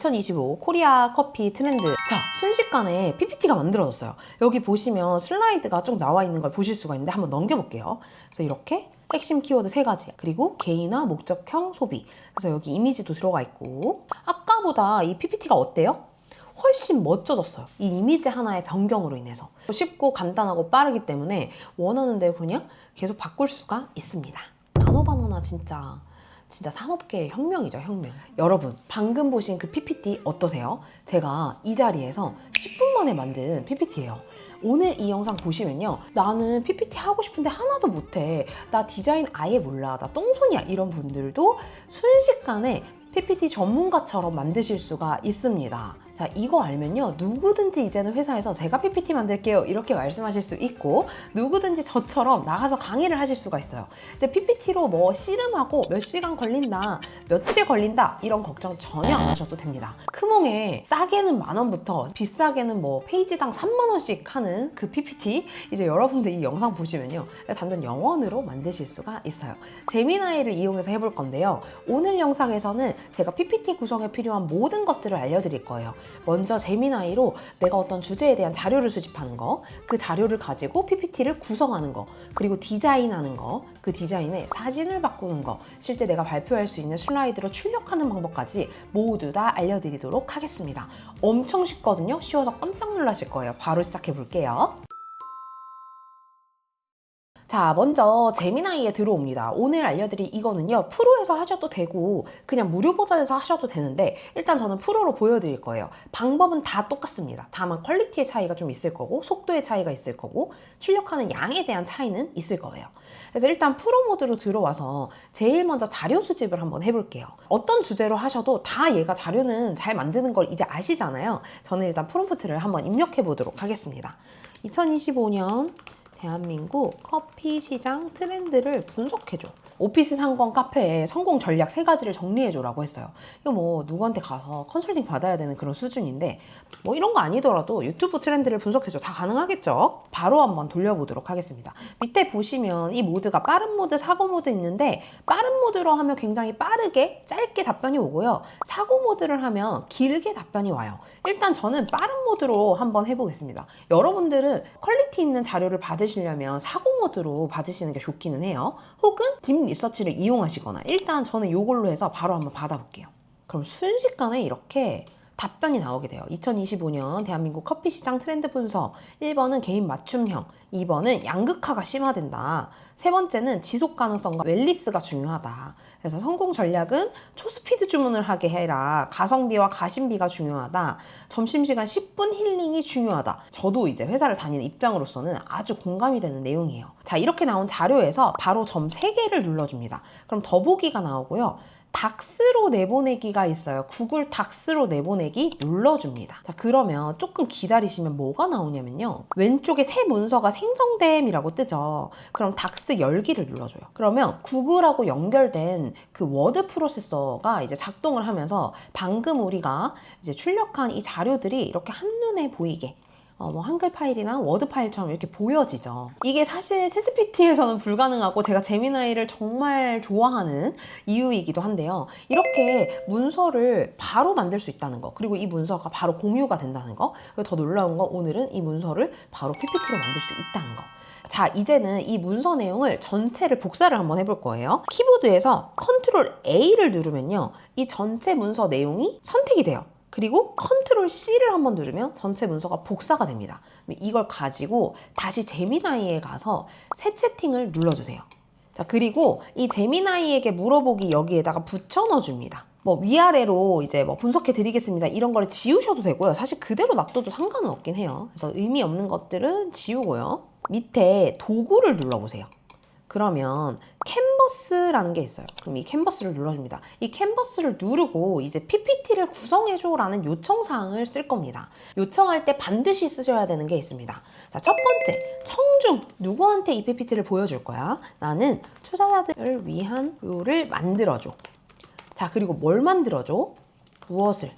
2025 코리아 커피 트렌드. 자, 순식간에 PPT가 만들어졌어요. 여기 보시면 슬라이드가 쭉 나와 있는 걸 보실 수가 있는데 한번 넘겨볼게요. 그래서 이렇게 핵심 키워드 3가지, 그리고 개인화, 목적형, 소비. 그래서 여기 이미지도 들어가 있고, 아까보다 이 PPT가 어때요? 훨씬 멋져졌어요. 이 이미지 하나의 변경으로 인해서. 쉽고 간단하고 빠르기 때문에 원하는 대로 그냥 계속 바꿀 수가 있습니다. 나노바나나 진짜 산업계의 혁명이죠, 혁명. 여러분, 방금 보신 그 PPT 어떠세요? 제가 이 자리에서 10분 만에 만든 PPT예요. 오늘 이 영상 보시면요, 나는 PPT 하고 싶은데 하나도 못해, 나 디자인 아예 몰라, 나 똥손이야, 이런 분들도 순식간에 PPT 전문가처럼 만드실 수가 있습니다. 자, 이거 알면요, 누구든지 이제는 회사에서 제가 PPT 만들게요 이렇게 말씀하실 수 있고, 누구든지 저처럼 나가서 강의를 하실 수가 있어요. 이제 PPT로 뭐 씨름하고 몇 시간 걸린다, 며칠 걸린다, 이런 걱정 전혀 안 하셔도 됩니다. 크몽에 싸게는 10,000원부터 비싸게는 뭐 페이지당 30,000원씩 하는 그 PPT, 이제 여러분들 이 영상 보시면요, 단돈 0원으로 만드실 수가 있어요. 제미나이를 이용해서 해볼 건데요, 오늘 영상에서는 제가 PPT 구성에 필요한 모든 것들을 알려드릴 거예요. 먼저 제미나이로 내가 어떤 주제에 대한 자료를 수집하는 거, 그 자료를 가지고 PPT를 구성하는 거, 그리고 디자인하는 거, 그 디자인에 사진을 바꾸는 거, 실제 내가 발표할 수 있는 슬라이드로 출력하는 방법까지 모두 다 알려드리도록 하겠습니다. 엄청 쉽거든요. 쉬워서 깜짝 놀라실 거예요. 바로 시작해 볼게요. 자, 먼저 제미나이에 들어옵니다. 오늘 알려드릴 이거는요, 프로에서 하셔도 되고 그냥 무료 버전에서 하셔도 되는데, 일단 저는 프로로 보여드릴 거예요. 방법은 다 똑같습니다. 다만 퀄리티의 차이가 좀 있을 거고, 속도의 차이가 있을 거고, 출력하는 양에 대한 차이는 있을 거예요. 그래서 일단 프로 모드로 들어와서 제일 먼저 자료 수집을 한번 해볼게요. 어떤 주제로 하셔도 다 얘가 자료는 잘 만드는 걸 이제 아시잖아요. 저는 일단 프롬프트를 한번 입력해 보도록 하겠습니다. 2025년 대한민국 커피 시장 트렌드를 분석해줘. 오피스 상권 카페에 성공 전략 3가지를 정리해줘라고 했어요. 이거 뭐 누구한테 가서 컨설팅 받아야 되는 그런 수준인데, 뭐 이런 거 아니더라도 유튜브 트렌드를 분석해줘 다 가능하겠죠? 바로 한번 돌려보도록 하겠습니다. 밑에 보시면 이 모드가 빠른 모드, 사고 모드 있는데, 빠른 모드로 하면 굉장히 빠르게 짧게 답변이 오고요, 사고 모드를 하면 길게 답변이 와요. 일단 저는 빠른 모드로 한번 해보겠습니다. 여러분들은 퀄리티 있는 자료를 받으시려면 사고 모드로 받으시는 게 좋기는 해요. 혹은 딥 리서치를 이용하시거나, 일단 저는 이걸로 해서 바로 한번 받아볼게요. 그럼 순식간에 이렇게 답변이 나오게 돼요. 2025년 대한민국 커피 시장 트렌드 분석. 1번은 개인 맞춤형, 2번은 양극화가 심화된다, 3번째는 지속 가능성과 웰리스가 중요하다. 그래서 성공 전략은 초스피드 주문을 하게 해라, 가성비와 가심비가 중요하다, 점심시간 10분 힐링이 중요하다. 저도 이제 회사를 다니는 입장으로서는 아주 공감이 되는 내용이에요. 자, 이렇게 나온 자료에서 바로 점 3개를 눌러줍니다. 그럼 더보기가 나오고요, 닥스로 내보내기가 있어요. 구글 닥스로 내보내기 눌러줍니다. 자, 그러면 조금 기다리시면 뭐가 나오냐면요, 왼쪽에 새 문서가 생성됨이라고 뜨죠. 그럼 닥스 열기를 눌러줘요. 그러면 구글하고 연결된 그 워드 프로세서가 이제 작동을 하면서 방금 우리가 이제 출력한 이 자료들이 이렇게 한눈에 보이게, 뭐 한글 파일이나 워드 파일처럼 이렇게 보여지죠. 이게 사실 챗GPT에서는 불가능하고 제가 제미나이를 정말 좋아하는 이유이기도 한데요, 이렇게 문서를 바로 만들 수 있다는 거, 그리고 이 문서가 바로 공유가 된다는 거, 그리고 더 놀라운 건 오늘은 이 문서를 바로 PPT로 만들 수 있다는 거. 자, 이제는 이 문서 내용을 전체를 복사를 한번 해볼 거예요. 키보드에서 컨트롤 A를 누르면요, 이 전체 문서 내용이 선택이 돼요. 그리고 컨트롤 C를 한번 누르면 전체 문서가 복사가 됩니다. 이걸 가지고 다시 제미나이에 가서 새 채팅을 눌러주세요. 자, 그리고 이 제미나이에게 물어보기 여기에다가 붙여 넣어줍니다. 뭐 위아래로 이제 뭐 분석해 드리겠습니다, 이런 거를 지우셔도 되고요, 사실 그대로 놔둬도 상관은 없긴 해요. 그래서 의미 없는 것들은 지우고요, 밑에 도구를 눌러보세요. 그러면 캔버스라는 게 있어요. 그럼 이 캔버스를 눌러줍니다. 이 캔버스를 누르고 이제 PPT를 구성해줘라는 요청사항을 쓸 겁니다. 요청할 때 반드시 쓰셔야 되는 게 있습니다. 자, 첫 번째, 청중. 누구한테 이 PPT를 보여줄 거야? 나는 투자자들을 위한 료를 만들어줘. 자, 그리고 뭘 만들어줘? 무엇을?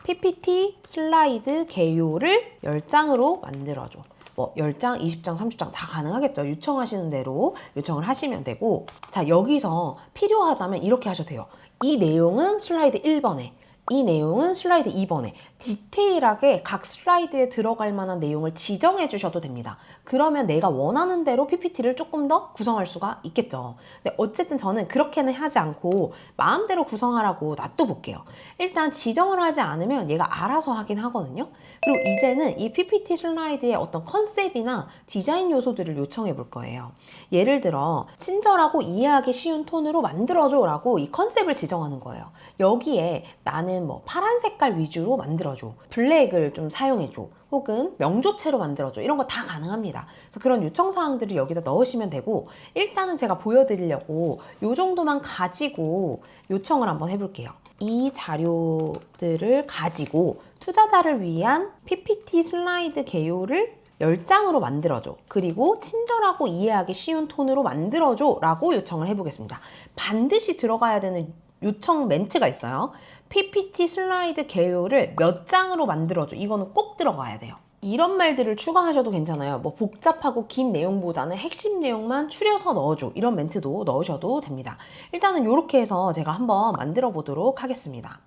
PPT 슬라이드 개요를 10장으로 만들어줘. 뭐 10장, 20장, 30장 다 가능하겠죠. 요청하시는 대로 요청을 하시면 되고, 자, 여기서 필요하다면 이렇게 하셔도 돼요. 이 내용은 슬라이드 1번에, 이 내용은 슬라이드 2번에 디테일하게 각 슬라이드에 들어갈 만한 내용을 지정해 주셔도 됩니다. 그러면 내가 원하는 대로 PPT를 조금 더 구성할 수가 있겠죠. 근데 어쨌든 저는 그렇게는 하지 않고 마음대로 구성하라고 놔둬볼게요. 일단 지정을 하지 않으면 얘가 알아서 하긴 하거든요. 그리고 이제는 이 PPT 슬라이드의 어떤 컨셉이나 디자인 요소들을 요청해 볼 거예요. 예를 들어 친절하고 이해하기 쉬운 톤으로 만들어줘 라고 이 컨셉을 지정하는 거예요. 여기에 나는 뭐 파란 색깔 위주로 만들어줘, 블랙을 좀 사용해줘, 혹은 명조체로 만들어줘, 이런 거 다 가능합니다. 그래서 그런 요청사항들을 여기다 넣으시면 되고, 일단은 제가 보여드리려고 이 정도만 가지고 요청을 한번 해볼게요. 이 자료들을 가지고 투자자를 위한 PPT 슬라이드 개요를 10장으로 만들어줘. 그리고 친절하고 이해하기 쉬운 톤으로 만들어줘 라고 요청을 해보겠습니다. 반드시 들어가야 되는 요청 멘트가 있어요. PPT 슬라이드 개요를 몇 장으로 만들어줘. 이거는 꼭 들어가야 돼요. 이런 말들을 추가하셔도 괜찮아요. 뭐 복잡하고 긴 내용보다는 핵심 내용만 추려서 넣어줘. 이런 멘트도 넣으셔도 됩니다. 일단은 이렇게 해서 제가 한번 만들어 보도록 하겠습니다.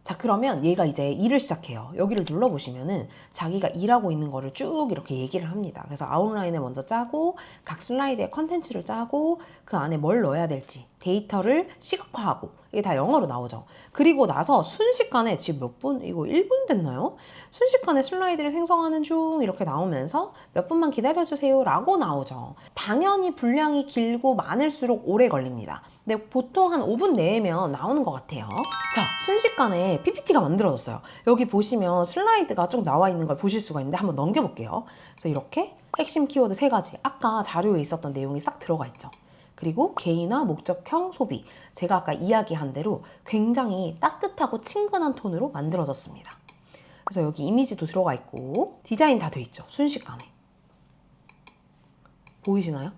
자, 그러면 얘가 이제 일을 시작해요. 여기를 눌러보시면은 자기가 일하고 있는 거를 쭉 이렇게 얘기를 합니다. 그래서 아웃라인을 먼저 짜고 각 슬라이드에 컨텐츠를 짜고 그 안에 뭘 넣어야 될지 데이터를 시각화하고 이게 다 영어로 나오죠. 그리고 나서 순식간에 지금 몇 분? 이거 1분 됐나요? 순식간에 슬라이드를 생성하는 중 이렇게 나오면서 몇 분만 기다려주세요 라고 나오죠. 당연히 분량이 길고 많을수록 오래 걸립니다. 근데 보통 한 5분 내면 나오는 것 같아요. 자, 순식간에 PPT가 만들어졌어요. 여기 보시면 슬라이드가 쭉 나와 있는 걸 보실 수가 있는데 한번 넘겨볼게요. 그래서 이렇게 핵심 키워드 3가지, 아까 자료에 있었던 내용이 싹 들어가 있죠. 그리고 개인화, 목적형, 소비. 제가 아까 이야기한 대로 굉장히 따뜻하고 친근한 톤으로 만들어졌습니다. 그래서 여기 이미지도 들어가 있고 디자인 다 돼 있죠. 순식간에. 보이시나요?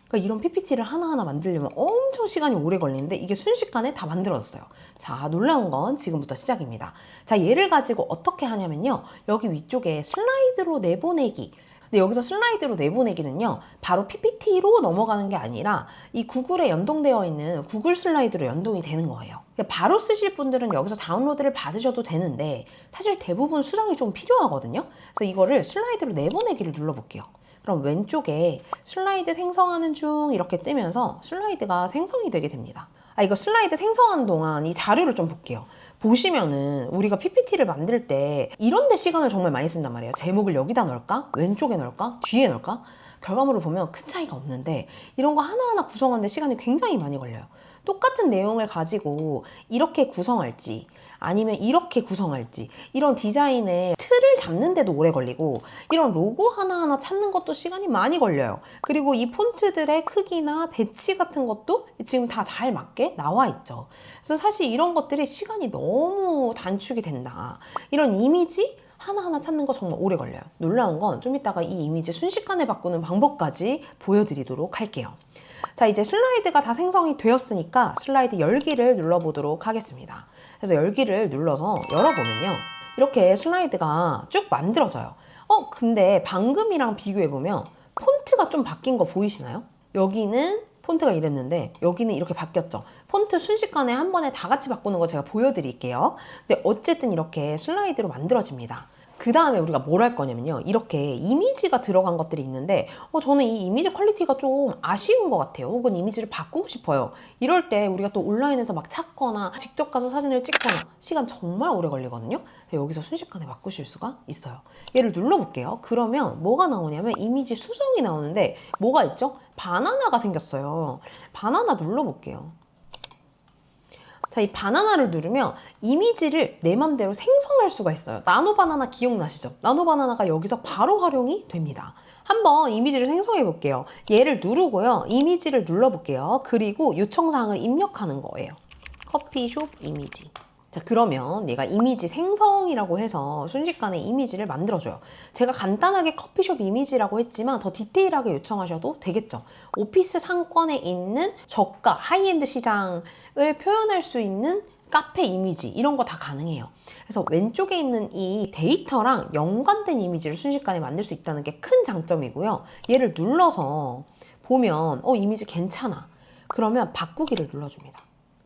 그러니까 이런 PPT를 하나하나 만들려면 엄청 시간이 오래 걸리는데 이게 순식간에 다 만들어졌어요. 자, 놀라운 건 지금부터 시작입니다. 자, 얘를 가지고 어떻게 하냐면요. 여기 위쪽에 슬라이드로 내보내기. 근데 여기서 슬라이드로 내보내기는요, 바로 PPT로 넘어가는 게 아니라 이 구글에 연동되어 있는 구글 슬라이드로 연동이 되는 거예요. 바로 쓰실 분들은 여기서 다운로드를 받으셔도 되는데 사실 대부분 수정이 좀 필요하거든요. 그래서 이거를 슬라이드로 내보내기를 눌러볼게요. 그럼 왼쪽에 슬라이드 생성하는 중 이렇게 뜨면서 슬라이드가 생성이 되게 됩니다. 이거 슬라이드 생성하는 동안 이 자료를 좀 볼게요. 보시면은 우리가 PPT를 만들 때 이런 데 시간을 정말 많이 쓴단 말이에요. 제목을 여기다 넣을까? 왼쪽에 넣을까? 뒤에 넣을까? 결과물을 보면 큰 차이가 없는데 이런 거 하나하나 구성하는데 시간이 굉장히 많이 걸려요. 똑같은 내용을 가지고 이렇게 구성할지 아니면 이렇게 구성할지 이런 디자인의 틀을 잡는데도 오래 걸리고 이런 로고 하나하나 찾는 것도 시간이 많이 걸려요. 그리고 이 폰트들의 크기나 배치 같은 것도 지금 다 잘 맞게 나와 있죠. 그래서 사실 이런 것들이 시간이 너무 단축이 된다. 이런 이미지 하나하나 찾는 거 정말 오래 걸려요. 놀라운 건 좀 이따가 이 이미지 순식간에 바꾸는 방법까지 보여드리도록 할게요. 자, 이제 슬라이드가 다 생성이 되었으니까 슬라이드 열기를 눌러보도록 하겠습니다. 그래서 열기를 눌러서 열어보면요. 이렇게 슬라이드가 쭉 만들어져요. 근데 방금이랑 비교해보면 폰트가 좀 바뀐 거 보이시나요? 여기는 폰트가 이랬는데 여기는 이렇게 바뀌었죠. 폰트 순식간에 한 번에 다 같이 바꾸는 거 제가 보여드릴게요. 근데 어쨌든 이렇게 슬라이드로 만들어집니다. 그 다음에 우리가 뭘 할 거냐면요. 이렇게 이미지가 들어간 것들이 있는데 저는 이 이미지 퀄리티가 좀 아쉬운 것 같아요. 혹은 이미지를 바꾸고 싶어요. 이럴 때 우리가 또 온라인에서 막 찾거나 직접 가서 사진을 찍거나 시간 정말 오래 걸리거든요. 여기서 순식간에 바꾸실 수가 있어요. 얘를 눌러볼게요. 그러면 뭐가 나오냐면 이미지 수정이 나오는데 뭐가 있죠? 바나나가 생겼어요. 바나나 눌러볼게요. 자, 이 바나나를 누르면 이미지를 내 맘대로 생성할 수가 있어요. 나노바나나 기억나시죠? 나노바나나가 여기서 바로 활용이 됩니다. 한번 이미지를 생성해 볼게요. 얘를 누르고요. 이미지를 눌러볼게요. 그리고 요청사항을 입력하는 거예요. 커피숍 이미지. 자, 그러면 얘가 이미지 생성이라고 해서 순식간에 이미지를 만들어줘요. 제가 간단하게 커피숍 이미지라고 했지만 더 디테일하게 요청하셔도 되겠죠. 오피스 상권에 있는 저가 하이엔드 시장을 표현할 수 있는 카페 이미지 이런 거 다 가능해요. 그래서 왼쪽에 있는 이 데이터랑 연관된 이미지를 순식간에 만들 수 있다는 게 큰 장점이고요. 얘를 눌러서 보면 이미지 괜찮아. 그러면 바꾸기를 눌러줍니다.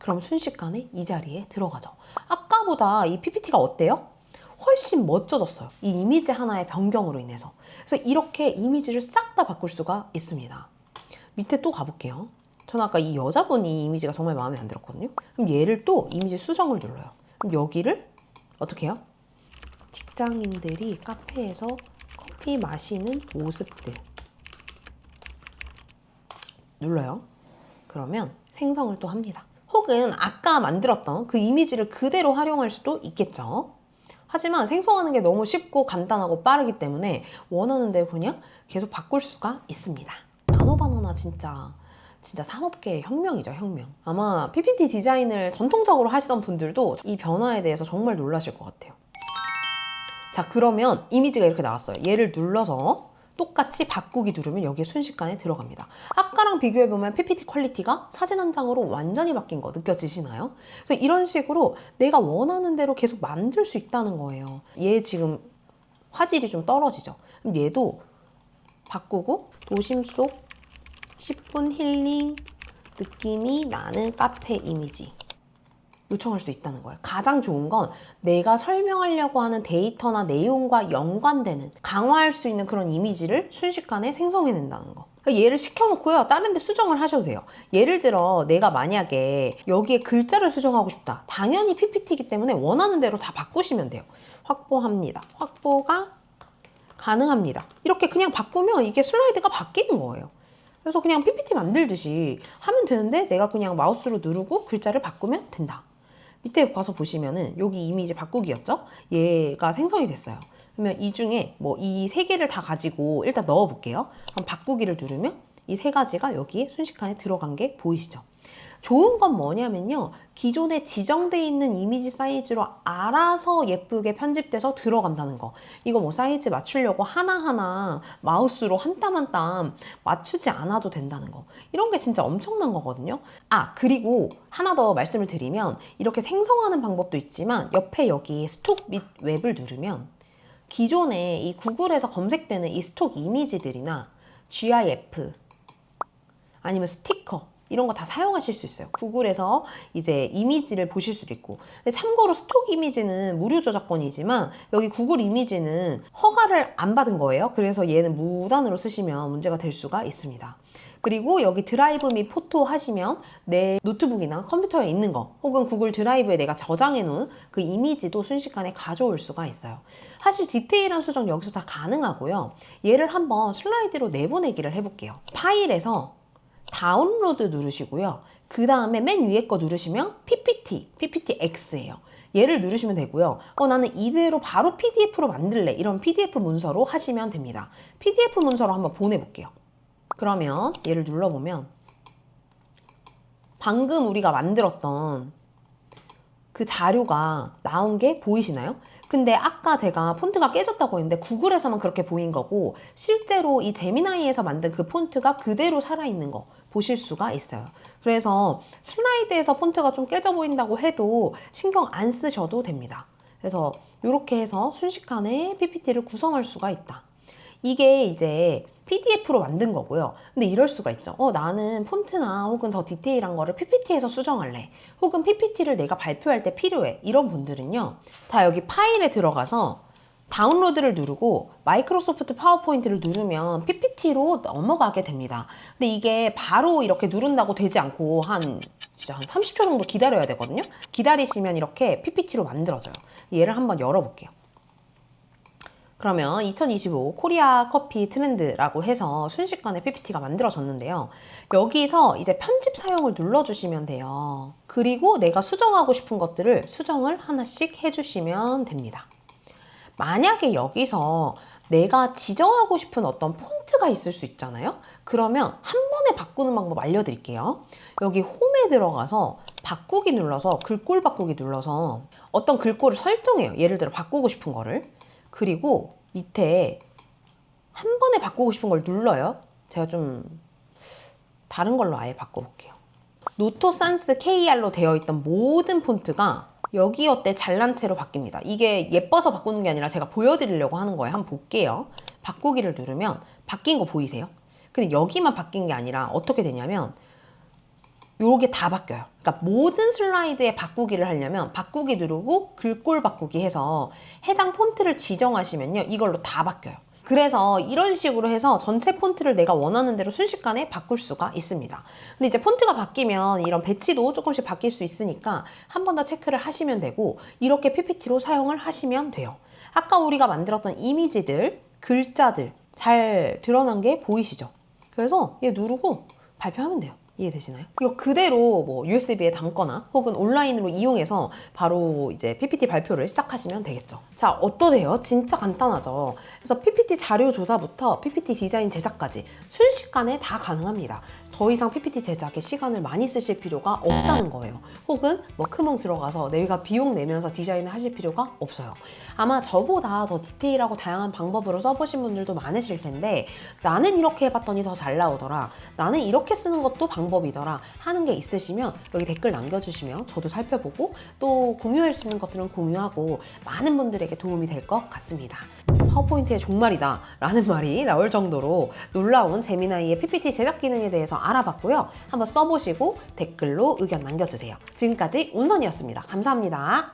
그럼 순식간에 이 자리에 들어가죠. 아까보다 이 PPT가 어때요? 훨씬 멋져졌어요. 이 이미지 하나의 변경으로 인해서. 그래서 이렇게 이미지를 싹 다 바꿀 수가 있습니다. 밑에 또 가볼게요. 저는 아까 이 여자분이 이미지가 정말 마음에 안 들었거든요. 그럼 얘를 또 이미지 수정을 눌러요. 그럼 여기를 어떻게 해요? 직장인들이 카페에서 커피 마시는 모습들 눌러요. 그러면 생성을 또 합니다. 혹은 아까 만들었던 그 이미지를 그대로 활용할 수도 있겠죠. 하지만 생성하는 게 너무 쉽고 간단하고 빠르기 때문에 원하는 대로 그냥 계속 바꿀 수가 있습니다. 나노바나나 진짜 산업계의 혁명이죠, 혁명. 아마 PPT 디자인을 전통적으로 하시던 분들도 이 변화에 대해서 정말 놀라실 것 같아요. 자, 그러면 이미지가 이렇게 나왔어요. 얘를 눌러서 똑같이 바꾸기 누르면 여기에 순식간에 들어갑니다. 아까랑 비교해보면 PPT 퀄리티가 사진 한 장으로 완전히 바뀐 거 느껴지시나요? 그래서 이런 식으로 내가 원하는 대로 계속 만들 수 있다는 거예요. 얘 지금 화질이 좀 떨어지죠? 그럼 얘도 바꾸고 도심 속 10분 힐링 느낌이 나는 카페 이미지 요청할 수 있다는 거예요. 가장 좋은 건 내가 설명하려고 하는 데이터나 내용과 연관되는 강화할 수 있는 그런 이미지를 순식간에 생성해낸다는 거. 그러니까 얘를 시켜놓고요. 다른 데 수정을 하셔도 돼요. 예를 들어 내가 만약에 여기에 글자를 수정하고 싶다. 당연히 PPT이기 때문에 원하는 대로 다 바꾸시면 돼요. 확보합니다. 확보가 가능합니다. 이렇게 그냥 바꾸면 이게 슬라이드가 바뀌는 거예요. 그래서 그냥 PPT 만들듯이 하면 되는데 내가 그냥 마우스로 누르고 글자를 바꾸면 된다. 밑에 가서 보시면은 여기 이미지 바꾸기였죠? 얘가 생성이 됐어요. 그러면 이 중에 뭐 이 세 개를 다 가지고 일단 넣어 볼게요. 그럼 바꾸기를 누르면 이 세 가지가 여기에 순식간에 들어간 게 보이시죠? 좋은 건 뭐냐면요. 기존에 지정되어 있는 이미지 사이즈로 알아서 예쁘게 편집돼서 들어간다는 거. 이거 뭐 사이즈 맞추려고 하나하나 마우스로 한 땀 한 땀 맞추지 않아도 된다는 거. 이런 게 진짜 엄청난 거거든요. 아, 그리고 하나 더 말씀을 드리면 이렇게 생성하는 방법도 있지만 옆에 여기 스톡 및 웹을 누르면 기존에 이 구글에서 검색되는 이 스톡 이미지들이나 GIF 아니면 스티커 이런 거 다 사용하실 수 있어요. 구글에서 이제 이미지를 보실 수도 있고. 근데 참고로 스톡 이미지는 무료 저작권이지만 여기 구글 이미지는 허가를 안 받은 거예요. 그래서 얘는 무단으로 쓰시면 문제가 될 수가 있습니다. 그리고 여기 드라이브 및 포토 하시면 내 노트북이나 컴퓨터에 있는 거 혹은 구글 드라이브에 내가 저장해 놓은 그 이미지도 순식간에 가져올 수가 있어요. 사실 디테일한 수정 여기서 다 가능하고요. 얘를 한번 슬라이드로 내보내기를 해볼게요. 파일에서 다운로드 누르시고요. 그 다음에 맨 위에 거 누르시면 PPTX예요. 얘를 누르시면 되고요. 나는 이대로 바로 PDF로 만들래. 이런 PDF 문서로 하시면 됩니다. PDF 문서로 한번 보내볼게요. 그러면 얘를 눌러보면 방금 우리가 만들었던 그 자료가 나온 게 보이시나요? 근데 아까 제가 폰트가 깨졌다고 했는데 구글에서만 그렇게 보인 거고 실제로 이 제미나이에서 만든 그 폰트가 그대로 살아있는 거 보실 수가 있어요. 그래서 슬라이드에서 폰트가 좀 깨져 보인다고 해도 신경 안 쓰셔도 됩니다. 그래서 이렇게 해서 순식간에 PPT를 구성할 수가 있다. 이게 이제 PDF로 만든 거고요. 근데 이럴 수가 있죠. 나는 폰트나 혹은 더 디테일한 거를 PPT에서 수정할래. 혹은 PPT를 내가 발표할 때 필요해. 이런 분들은요. 다 여기 파일에 들어가서 다운로드를 누르고 마이크로소프트 파워포인트를 누르면 PPT로 넘어가게 됩니다. 근데 이게 바로 이렇게 누른다고 되지 않고 진짜 한 30초 정도 기다려야 되거든요. 기다리시면 이렇게 PPT로 만들어져요. 얘를 한번 열어볼게요. 그러면 2025 코리아 커피 트렌드라고 해서 순식간에 PPT가 만들어졌는데요. 여기서 이제 편집 사용을 눌러주시면 돼요. 그리고 내가 수정하고 싶은 것들을 수정을 하나씩 해주시면 됩니다. 만약에 여기서 내가 지정하고 싶은 어떤 폰트가 있을 수 있잖아요. 그러면 한 번에 바꾸는 방법 알려드릴게요. 여기 홈에 들어가서 바꾸기 눌러서 글꼴 바꾸기 눌러서 어떤 글꼴을 설정해요. 예를 들어 바꾸고 싶은 거를. 그리고 밑에 한 번에 바꾸고 싶은 걸 눌러요. 제가 좀 다른 걸로 아예 바꿔볼게요. 노토 산스 KR로 되어 있던 모든 폰트가 여기 어때 잘난 채로 바뀝니다. 이게 예뻐서 바꾸는 게 아니라 제가 보여드리려고 하는 거예요. 한번 볼게요. 바꾸기를 누르면 바뀐 거 보이세요? 근데 여기만 바뀐 게 아니라 어떻게 되냐면 요게 다 바뀌어요. 그러니까 모든 슬라이드에 바꾸기를 하려면 바꾸기 누르고 글꼴 바꾸기 해서 해당 폰트를 지정하시면요. 이걸로 다 바뀌어요. 그래서 이런 식으로 해서 전체 폰트를 내가 원하는 대로 순식간에 바꿀 수가 있습니다. 근데 이제 폰트가 바뀌면 이런 배치도 조금씩 바뀔 수 있으니까 한 번 더 체크를 하시면 되고 이렇게 PPT로 사용을 하시면 돼요. 아까 우리가 만들었던 이미지들, 글자들 잘 드러난 게 보이시죠? 그래서 얘 누르고 발표하면 돼요. 이해되시나요? 이거 그대로 뭐 USB에 담거나 혹은 온라인으로 이용해서 바로 이제 PPT 발표를 시작하시면 되겠죠. 자, 어떠세요? 진짜 간단하죠? 그래서 PPT 자료 조사부터 PPT 디자인 제작까지 순식간에 다 가능합니다. 더 이상 PPT 제작에 시간을 많이 쓰실 필요가 없다는 거예요. 혹은 뭐 크몽 들어가서 내가 비용 내면서 디자인을 하실 필요가 없어요. 아마 저보다 더 디테일하고 다양한 방법으로 써보신 분들도 많으실 텐데 나는 이렇게 해봤더니 더 잘 나오더라. 나는 이렇게 쓰는 것도 방법이더라 하는 게 있으시면 여기 댓글 남겨주시면 저도 살펴보고 또 공유할 수 있는 것들은 공유하고 많은 분들에게 도움이 될 것 같습니다. 파워포인트의 종말이다 라는 말이 나올 정도로 놀라운 제미나이의 PPT 제작 기능에 대해서 알아봤고요. 한번 써보시고 댓글로 의견 남겨주세요. 지금까지 운선이었습니다. 감사합니다.